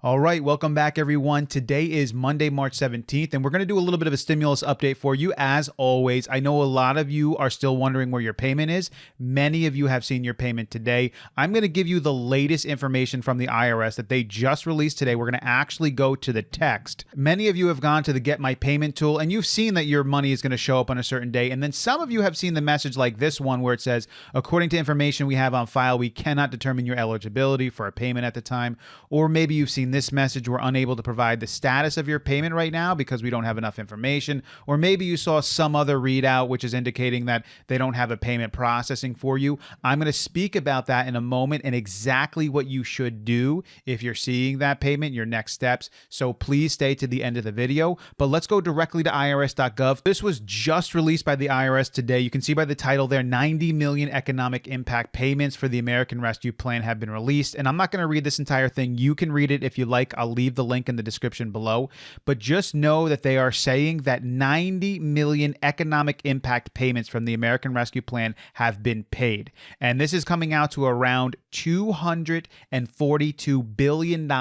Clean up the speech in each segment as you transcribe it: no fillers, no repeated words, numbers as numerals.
All right, welcome back, everyone. Today is Monday, March 17th, and we're going to do a little bit of a stimulus update for you. As always, I know a lot of you are still wondering where your payment is. Many of you have seen your payment today. I'm going to give you the latest information from the IRS that they just released today. We're going to actually go to the text. Many of you have gone to the Get My Payment tool, and you've seen that your money is going to show up on a certain day. And then some of you have seen the message like this one where it says, according to information we have on file, we cannot determine your eligibility for a payment at the time. Or maybe you've seen this message, we're unable to provide the status of your payment right now because we don't have enough information. Or maybe you saw some other readout which is indicating that they don't have a payment processing for you. I'm going to speak about that in a moment and exactly what you should do if you're seeing that payment, your next steps. So please stay to the end of the video. But let's go directly to irs.gov. This was just released by the IRS today. You can see by the title there, 90 million economic impact payments for the American Rescue Plan have been released. And I'm not going to read this entire thing. You can read it if you like. I'll leave the link in the description below. But just know that they are saying that 90 million economic impact payments from the American Rescue Plan have been paid. And this is coming out to around $242 billion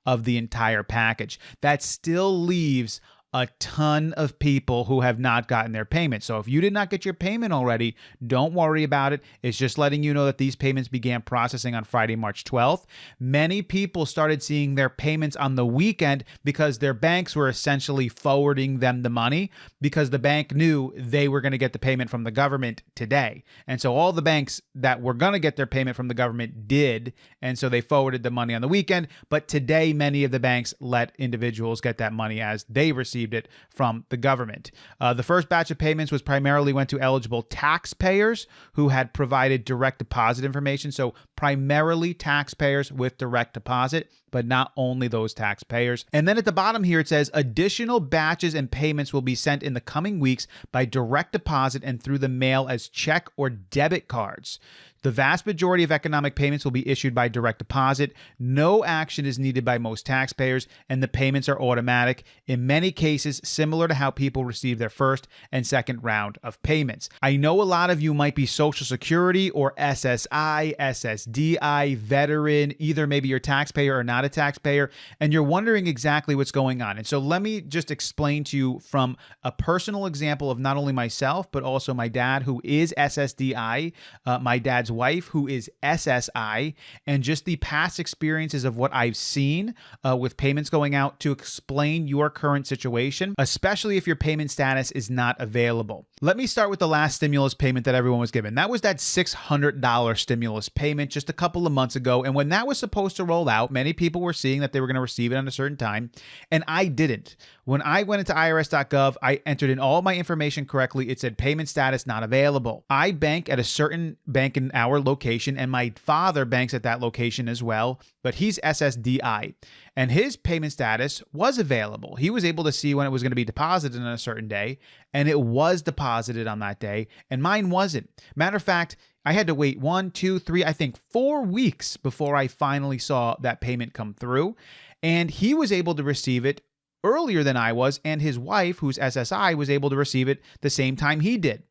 of the entire package. That still leaves a ton of people who have not gotten their payment. So if you did not get your payment already, don't worry about it. It's just letting you know that these payments began processing on Friday, March 12th. Many people started seeing their payments on the weekend because their banks were essentially forwarding them the money because the bank knew they were going to get the payment from the government today. And so all the banks that were going to get their payment from the government did. And so they forwarded the money on the weekend. But today, many of the banks let individuals get that money as they received it from the government. The first batch of payments was primarily went to eligible taxpayers who had provided direct deposit information. So primarily taxpayers with direct deposit, but not only those taxpayers. And then at the bottom here, it says additional batches and payments will be sent in the coming weeks by direct deposit and through the mail as check or debit cards. The vast majority of economic payments will be issued by direct deposit. No action is needed by most taxpayers, and the payments are automatic, in many cases similar to how people receive their first and second round of payments. I know a lot of you might be Social Security or SSI, SSDI, veteran, either maybe you're a taxpayer or not a taxpayer, and you're wondering exactly what's going on. And so let me just explain to you from a personal example of not only myself, but also my dad, who is SSDI, my dad's wife, who is SSI, and just the past experiences of what I've seen with payments going out to explain your current situation, especially if your payment status is not available. Let me start with the last stimulus payment that everyone was given. That was that $600 stimulus payment just a couple of months ago. And when that was supposed to roll out, many people were seeing that they were going to receive it on a certain time, and I didn't. When I went into irs.gov, I entered in all my information correctly. It said payment status not available. I bank at a certain bank in our location, and my father banks at that location as well, but he's SSDI, and his payment status was available. He was able to see when it was going to be deposited on a certain day, and it was deposited on that day, and mine wasn't. Matter of fact, I had to wait 1, 2, 3, I think 4 weeks before I finally saw that payment come through, and he was able to receive it earlier than I was, and his wife, who's SSI, was able to receive it the same time he did.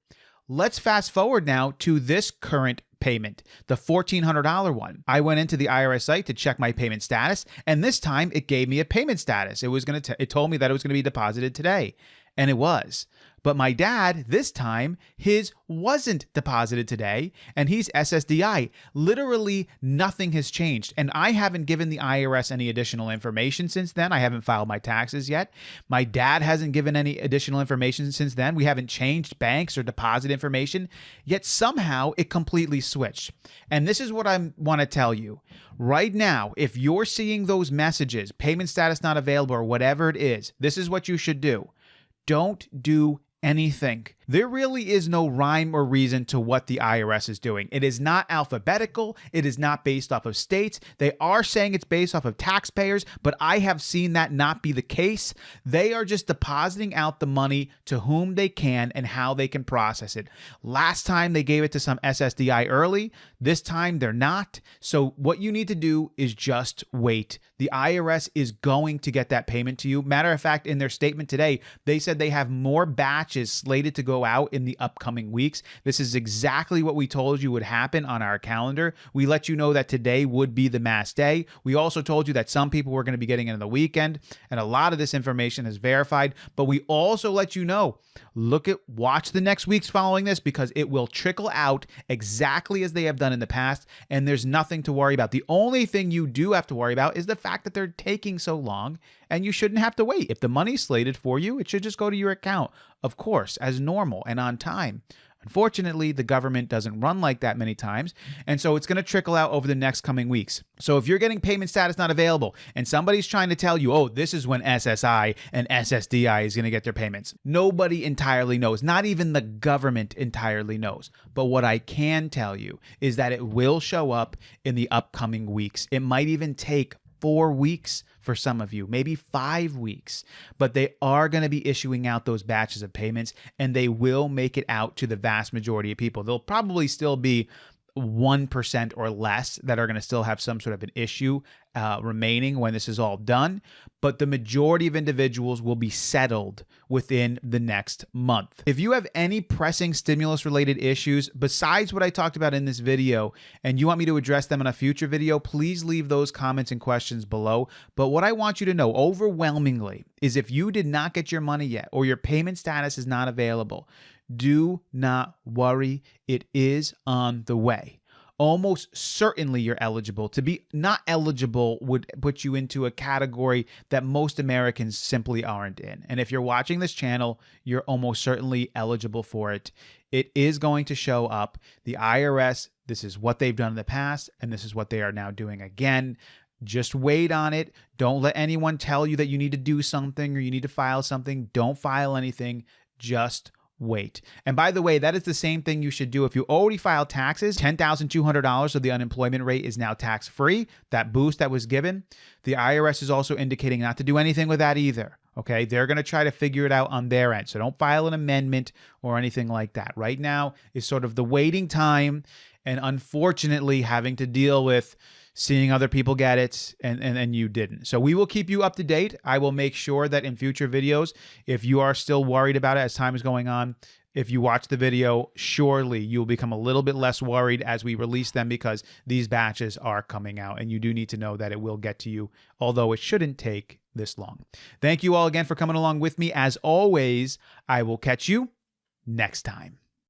Let's fast forward now to this current payment, the $1,400 one. I went into the IRS site to check my payment status, and this time it gave me a payment status. It told me that it was going to be deposited today, and it was. But my dad, this time, his wasn't deposited today, and he's SSDI. Literally nothing has changed, and I haven't given the IRS any additional information since then. I haven't filed my taxes yet. My dad hasn't given any additional information since then. We haven't changed banks or deposit information, yet somehow it completely switched. And this is what I want to tell you. Right now, if you're seeing those messages, payment status not available or whatever it is, this is what you should do. Don't do anything. There really is no rhyme or reason to what the IRS is doing. It is not alphabetical. It is not based off of states. They are saying it's based off of taxpayers, but I have seen that not be the case. They are just depositing out the money to whom they can and how they can process it. Last time they gave it to some SSDI early. This time they're not. So what you need to do is just wait. The IRS is going to get that payment to you. Matter of fact, in their statement today, they said they have more batches batches slated to go out in the upcoming weeks. This is exactly what we told you would happen on our calendar. We let you know that today would be the mass day. We also told you that some people were going to be getting it on the weekend, and a lot of this information is verified. But we also let you know, watch the next weeks following this, because it will trickle out exactly as they have done in the past, and there's nothing to worry about. The only thing you do have to worry about is the fact that they're taking so long, and you shouldn't have to wait. If the money's slated for you, it should just go to your account, of course, as normal and on time. Unfortunately, the government doesn't run like that many times, and so it's going to trickle out over the next coming weeks. So if you're getting payment status not available and somebody's trying to tell you, oh, this is when SSI and SSDI is going to get their payments, nobody entirely knows. Not even the government entirely knows. But what I can tell you is that it will show up in the upcoming weeks. It might even take 4 weeks for some of you, maybe 5 weeks, but they are going to be issuing out those batches of payments, and they will make it out to the vast majority of people. There'll probably still be 1% or less that are going to still have some sort of an issue remaining when this is all done, but the majority of individuals will be settled within the next month. If you have any pressing stimulus related issues besides what I talked about in this video, and you want me to address them in a future video, please leave those comments and questions below. But what I want you to know overwhelmingly is, if you did not get your money yet, or your payment status is not available, do not worry. It is on the way. Almost certainly you're eligible. To be not eligible would put you into a category that most Americans simply aren't in. And if you're watching this channel, you're almost certainly eligible for it. It is going to show up. The IRS, this is what they've done in the past, and this is what they are now doing again. Just wait on it. Don't let anyone tell you that you need to do something or you need to file something. Don't file anything. Just wait. And by the way, that is the same thing you should do if you already filed taxes. $10,200 of the unemployment rate is now tax-free. That boost that was given. The IRS is also indicating not to do anything with that either. Okay, they're going to try to figure it out on their end. So don't file an amendment or anything like that. Right now is sort of the waiting time, and unfortunately having to deal with seeing other people get it and you didn't. So we will keep you up to date. I will make sure that in future videos, if you are still worried about it as time is going on, if you watch the video, surely you'll become a little bit less worried as we release them, because these batches are coming out, and you do need to know that it will get to you, although it shouldn't take this long. Thank you all again for coming along with me. As always, I will catch you next time.